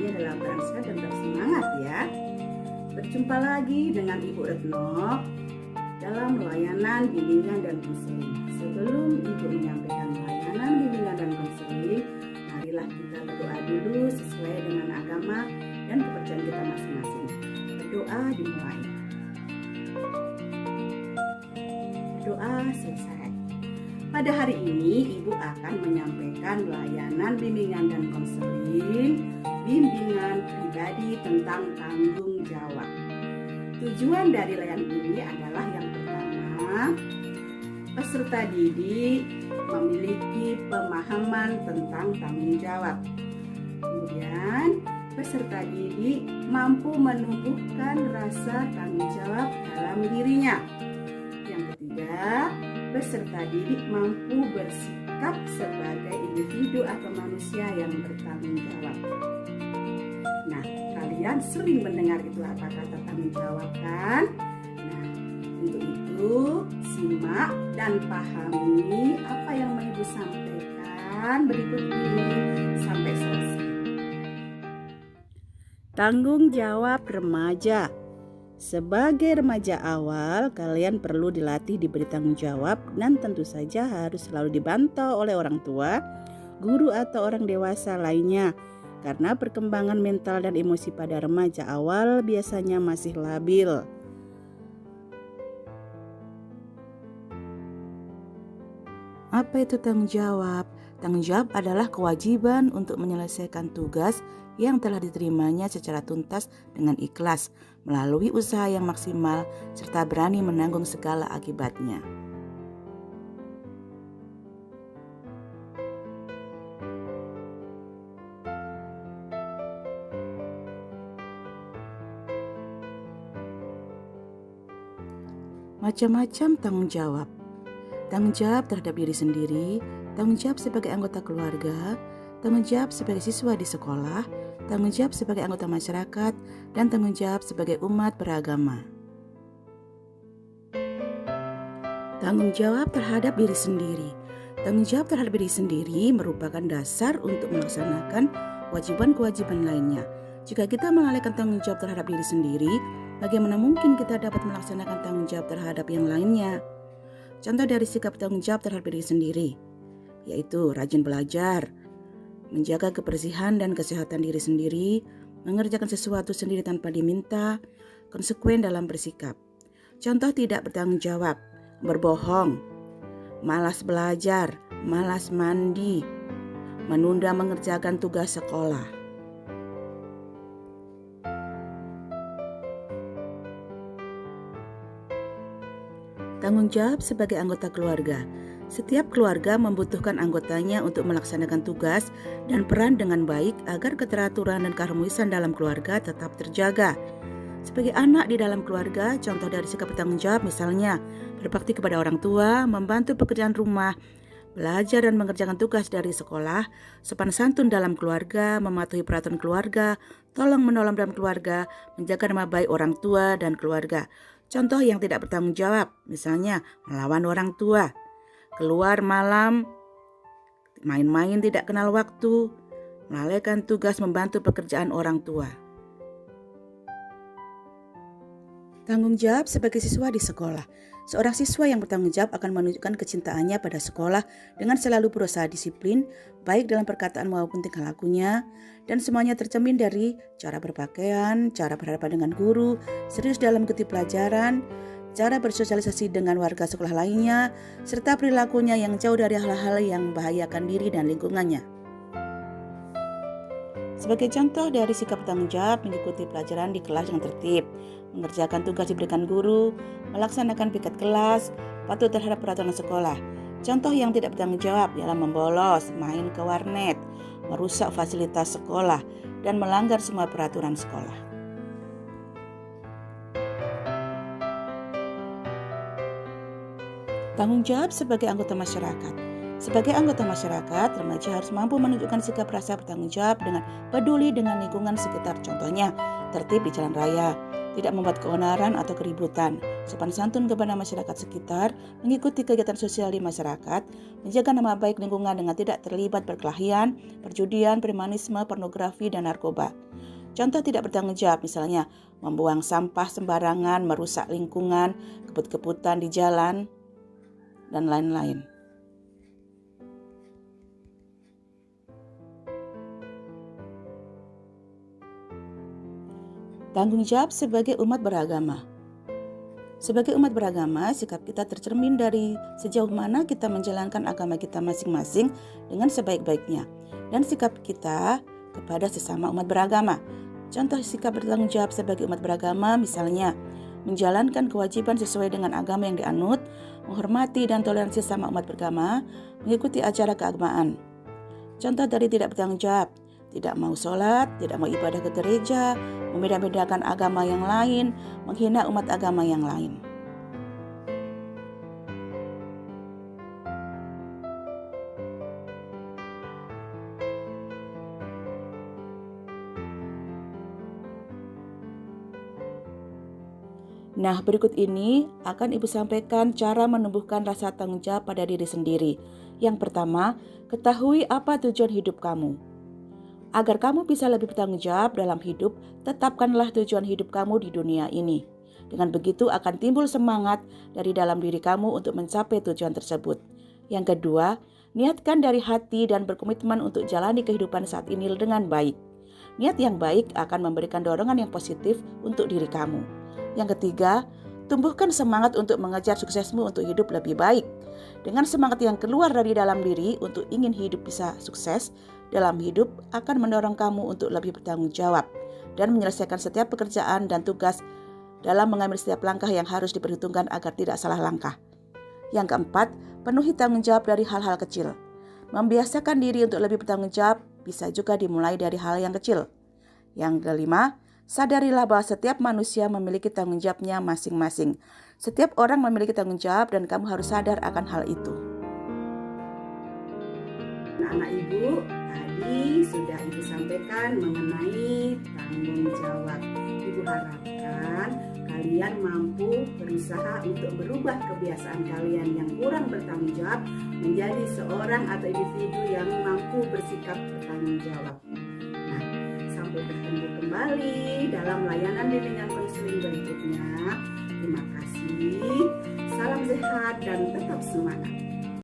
semuanya dalam keadaan sehat dan bersemangat ya. Berjumpa lagi dengan Ibu Retno dalam layanan bimbingan dan konseling. Sebelum Ibu menyampaikan layanan bimbingan dan konseling, marilah kita berdoa dulu sesuai dengan agama dan kepercayaan kita masing-masing. Berdoa dimulai. Berdoa selesai. Pada hari ini Ibu akan menyampaikan layanan bimbingan dan konseling, bimbingan pribadi tentang tanggung jawab. Tujuan dari layanan ini adalah yang pertama, peserta didik memiliki pemahaman tentang tanggung jawab. Kemudian, peserta didik mampu menumbuhkan rasa tanggung jawab dalam dirinya. Yang ketiga, peserta didik mampu bersikap sebagai individu atau manusia yang bertanggung jawab. Nah, kalian sering mendengar itu apa kata tanggung jawab kan? Nah, untuk itu simak dan pahami apa yang mau Ibu sampaikan berikut ini sampai selesai. Tanggung jawab remaja. Sebagai remaja awal, kalian perlu dilatih diberi tanggung jawab dan tentu saja harus selalu dibantah oleh orang tua, guru atau orang dewasa lainnya. Karena perkembangan mental dan emosi pada remaja awal biasanya masih labil. Apa itu tanggung jawab? Tanggung jawab adalah kewajiban untuk menyelesaikan tugas yang telah diterimanya secara tuntas dengan ikhlas, melalui usaha yang maksimal, serta berani menanggung segala akibatnya. Macam-macam tanggung jawab. Tanggung jawab terhadap diri sendiri, tanggung jawab sebagai anggota keluarga, tanggung jawab sebagai siswa di sekolah, tanggung jawab sebagai anggota masyarakat, dan tanggung jawab sebagai umat beragama. Tanggung jawab terhadap diri sendiri. Tanggung jawab terhadap diri sendiri merupakan dasar untuk melaksanakan kewajiban-kewajiban lainnya. Jika kita melalaikan tanggung jawab terhadap diri sendiri, bagaimana mungkin kita dapat melaksanakan tanggung jawab terhadap yang lainnya? Contoh dari sikap tanggung jawab terhadap diri sendiri, yaitu rajin belajar, menjaga kebersihan dan kesehatan diri sendiri, mengerjakan sesuatu sendiri tanpa diminta, konsekuen dalam bersikap. Contoh tidak bertanggung jawab, berbohong, malas belajar, malas mandi, menunda mengerjakan tugas sekolah. Tanggung jawab sebagai anggota keluarga. Setiap keluarga membutuhkan anggotanya untuk melaksanakan tugas dan peran dengan baik agar keteraturan dan keharmonisan dalam keluarga tetap terjaga. Sebagai anak di dalam keluarga, contoh dari sikap bertanggung jawab misalnya berbakti kepada orang tua, membantu pekerjaan rumah, belajar dan mengerjakan tugas dari sekolah, sopan santun dalam keluarga, mematuhi peraturan keluarga, tolong menolong dalam keluarga, menjaga nama baik orang tua dan keluarga. Contoh yang tidak bertanggung jawab, misalnya melawan orang tua, keluar malam, main-main tidak kenal waktu, melalaikan tugas membantu pekerjaan orang tua. Tanggung jawab sebagai siswa di sekolah. Seorang siswa yang bertanggung jawab akan menunjukkan kecintaannya pada sekolah dengan selalu berusaha disiplin, baik dalam perkataan maupun tingkah lakunya, dan semuanya tercermin dari cara berpakaian, cara berhadapan dengan guru, serius dalam mengikuti pelajaran, cara bersosialisasi dengan warga sekolah lainnya, serta perilakunya yang jauh dari hal-hal yang membahayakan diri dan lingkungannya. Sebagai contoh dari sikap bertanggung jawab, mengikuti pelajaran di kelas yang tertib, mengerjakan tugas diberikan guru, melaksanakan piket kelas, patuh terhadap peraturan sekolah. Contoh yang tidak bertanggung jawab ialah membolos, main ke warnet, merusak fasilitas sekolah, dan melanggar semua peraturan sekolah. Tanggung jawab sebagai anggota masyarakat. Sebagai anggota masyarakat, remaja harus mampu menunjukkan sikap rasa bertanggung jawab dengan peduli dengan lingkungan sekitar. Contohnya, tertib di jalan raya, tidak membuat keonaran atau keributan, sopan santun kepada masyarakat sekitar, mengikuti kegiatan sosial di masyarakat, menjaga nama baik lingkungan dengan tidak terlibat perkelahian, perjudian, premanisme, pornografi, dan narkoba. Contoh tidak bertanggung jawab misalnya membuang sampah sembarangan, merusak lingkungan, kebut-kebutan di jalan, dan lain-lain. Tanggung jawab sebagai umat beragama. Sebagai umat beragama, sikap kita tercermin dari sejauh mana kita menjalankan agama kita masing-masing dengan sebaik-baiknya, dan sikap kita kepada sesama umat beragama. Contoh sikap bertanggung jawab sebagai umat beragama misalnya menjalankan kewajiban sesuai dengan agama yang dianut, menghormati dan toleransi sesama umat beragama, mengikuti acara keagamaan. Contoh dari tidak bertanggung jawab, tidak mau sholat, tidak mau ibadah ke gereja, membeda-bedakan agama yang lain, menghina umat agama yang lain. Nah, berikut ini akan Ibu sampaikan cara menumbuhkan rasa tanggung jawab pada diri sendiri. Yang pertama, ketahui apa tujuan hidup kamu. Agar kamu bisa lebih bertanggung jawab dalam hidup, tetapkanlah tujuan hidup kamu di dunia ini. Dengan begitu akan timbul semangat dari dalam diri kamu untuk mencapai tujuan tersebut. Yang kedua, niatkan dari hati dan berkomitmen untuk jalani kehidupan saat ini dengan baik. Niat yang baik akan memberikan dorongan yang positif untuk diri kamu. Yang ketiga, tumbuhkan semangat untuk mengejar suksesmu untuk hidup lebih baik. Dengan semangat yang keluar dari dalam diri untuk ingin hidup bisa sukses dalam hidup akan mendorong kamu untuk lebih bertanggung jawab dan menyelesaikan setiap pekerjaan dan tugas dalam mengambil setiap langkah yang harus diperhitungkan agar tidak salah langkah. Yang keempat, penuhi tanggung jawab dari hal-hal kecil. Membiasakan diri untuk lebih bertanggung jawab bisa juga dimulai dari hal yang kecil. Yang kelima, sadarilah bahwa setiap manusia memiliki tanggung jawabnya masing-masing. Setiap orang memiliki tanggung jawab dan kamu harus sadar akan hal itu. Anak-anak Ibu, tadi sudah Ibu sampaikan mengenai tanggung jawab. Ibu harapkan kalian mampu berusaha untuk berubah kebiasaan kalian yang kurang bertanggung jawab menjadi seorang atau individu yang mampu bersikap bertanggung jawab. Nah, sampai bertemu kembali dalam layanan bimbingan konseling berikutnya. Terima kasih, salam sehat dan tetap semangat.